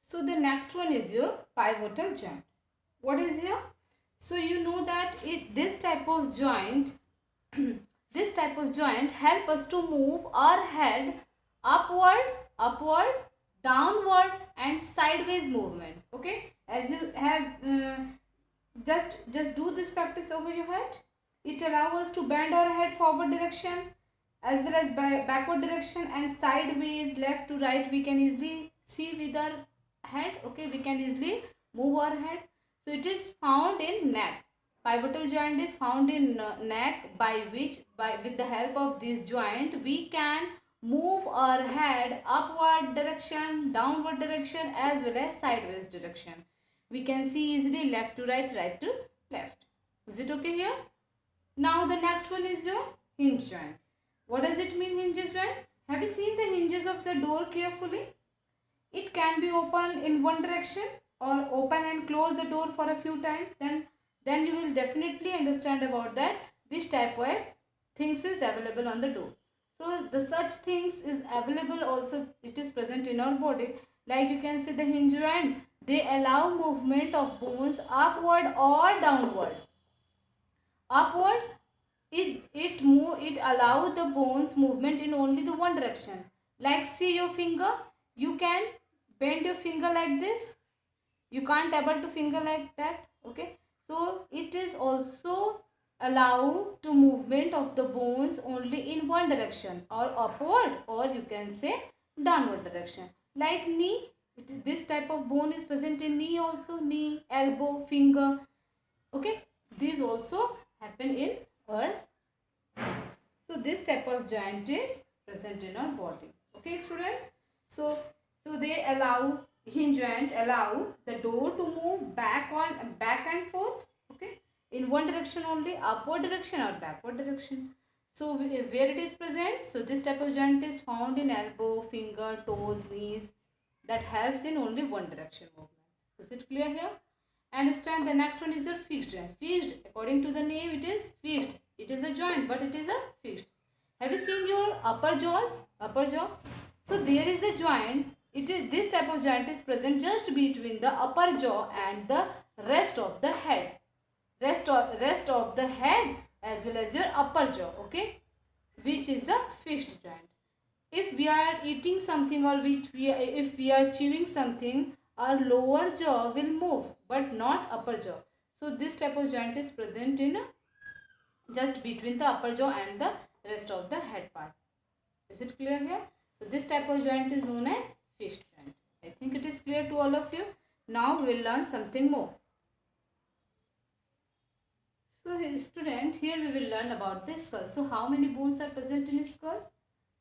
So the next one is your pivotal joint. What is here? So you know that this type of joint this type of joint help us to move our head upward, downward and sideways movement. Okay, as you have just do this practice over your head. It allows us to bend our head forward direction as well as backward direction and sideways, left to right. We can easily see with our head. Okay, we can easily move our head. So it is found in neck. Pivotal joint is found in neck, by which with the help of this joint we can move our head upward direction, downward direction as well as sideways direction. We can see easily left to right, right to left. Is it okay here? Now the next one is your hinge joint. What does it mean, hinges joint? Have you seen the hinges of the door carefully? It can be open in one direction or open and close the door for a few times. Then you will definitely understand about that which type of things is available on the door. So the such things is available also, it is present in our body. Like you can see the hinge joint, they allow movement of bones upward or downward. Upward, it allow the bones movement in only the one direction. Like see your finger, you can bend your finger like this, you can't able to finger like that. Okay, so it is also allow to movement of the bones only in one direction, or upward or you can say downward direction. Like knee, this type of bone is present in knee also, knee, elbow, finger. Okay, these also happen in our. So this type of joint is present in our body. Okay, students. So they allow, hinge joint allow the door to move back and forth. Okay, in one direction only, upward direction or backward direction. So where it is present? So this type of joint is found in elbow, finger, toes, knees. That helps in only one direction movement. Is it clear here? Understand. The next one is your fixed joint. Fixed, according to the name, it is fixed. It is a joint, but it is a fixed. Have you seen your upper jaws? Upper jaw. So there is a joint. It is this type of joint is present just between the upper jaw and the rest of the head. Rest of the head as well as your upper jaw. Okay, which is a fixed joint. If we are eating something or if we are chewing something, our lower jaw will move but not upper jaw. So this type of joint is present in just between the upper jaw and the rest of the head part. Is it clear here? So this type of joint is known as fixed joint. I think it is clear to all of you. Now we will learn something more. So student, here we will learn about the skull. So how many bones are present in the skull?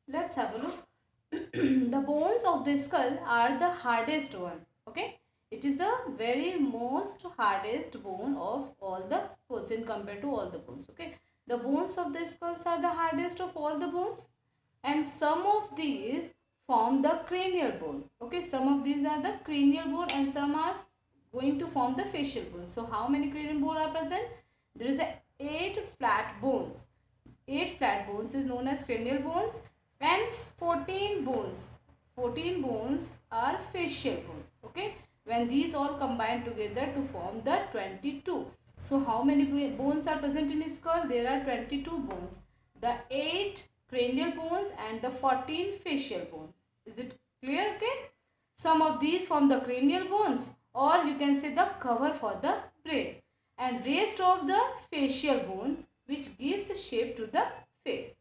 Let's have a look. The bones of the skull are the hardest one. Okay, it is the very most hardest bone of all the bones in compared to all the bones. Okay, the bones of the skulls are the hardest of all the bones, and some of these form the cranial bone. Okay, some of these are the cranial bone and some are going to form the facial bone. So how many cranial bones are present? There is 8 flat bones. 8 flat bones is known as cranial bones, and 14 bones. 14 bones are facial bones. Okay, when these all combine together to form the 22. So how many bones are present in his skull? There are 22 bones. The 8 cranial bones and the 14 facial bones. Is it clear? Okay, some of these form the cranial bones, or you can say the cover for the brain, and rest of the facial bones which gives shape to the face.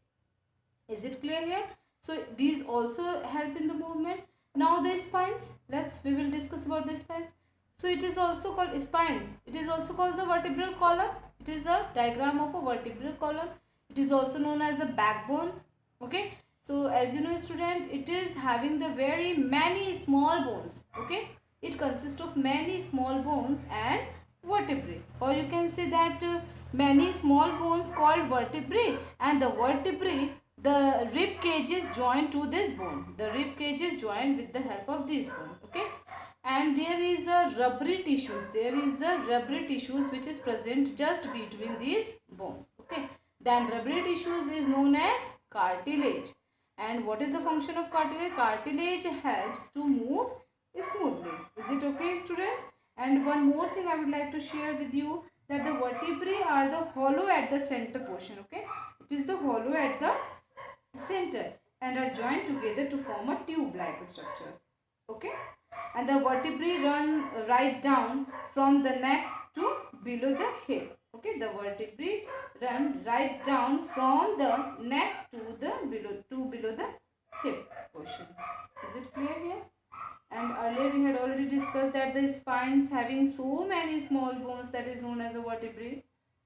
Is it clear here? So these also help in the movement. Now the spines. We will discuss about the spines. So it is also called spines. It is also called the vertebral column. It is a diagram of a vertebral column. It is also known as a backbone. Okay. So as you know, student, it is having the very many small bones. Okay. It consists of many small bones and vertebrae, or you can say that many small bones called vertebrae, and the vertebrae, the rib cage is joined to this bone. The rib cage is joined with the help of this bone. Okay, and there is a rubbery tissues. There is a rubbery tissues which is present just between these bones. Okay, then rubbery tissues is known as cartilage. And what is the function of cartilage? Cartilage helps to move smoothly. Is it okay, students? And one more thing I would like to share with you, that the vertebrae are the hollow at the center portion. Okay, it is the hollow at the center and are joined together to form a tube-like structures. Okay, and the vertebrae run right down from the neck to below the hip. Okay, the vertebrae run right down from the neck to below the hip portion. Is it clear here? And earlier we had already discussed that the spines having so many small bones, that is known as a vertebrae.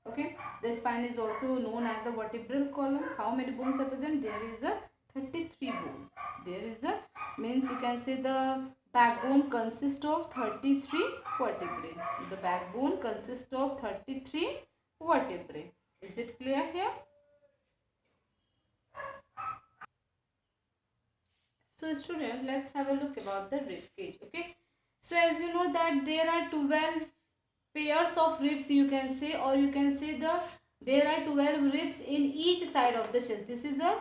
Okay, the spine is also known as the vertebral column. How many bones are present? There is a 33 bones. There is a, means you can say the backbone consists of 33 vertebrae. The backbone consists of 33 vertebrae. Is it clear here? So student, let's have a look about the rib cage. Okay, so as you know that there are 12 pairs of ribs, you can say, or you can say there are 12 ribs in each side of the chest. This is a,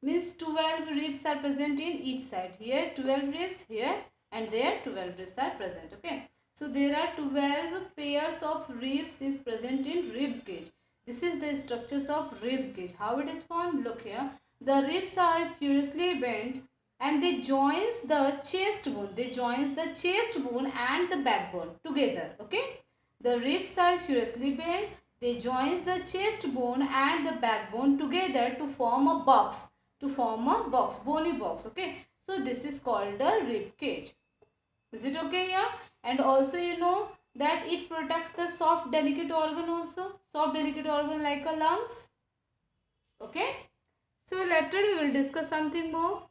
means 12 ribs are present in each side. Here 12 ribs, here and there 12 ribs are present. Okay, so there are 12 pairs of ribs is present in rib cage. This is the structures of rib cage. How it is formed? Look here. The ribs are curiously bent and they joins the chest bone. They joins the chest bone and the backbone together. Okay, the ribs are curiously bent. They joins the chest bone and the backbone together to form a box. Bony box. Okay, so this is called the rib cage. Is it okay here? And also you know that it protects the soft delicate organ also. Soft delicate organ like a lungs. Okay. So later we will discuss something more.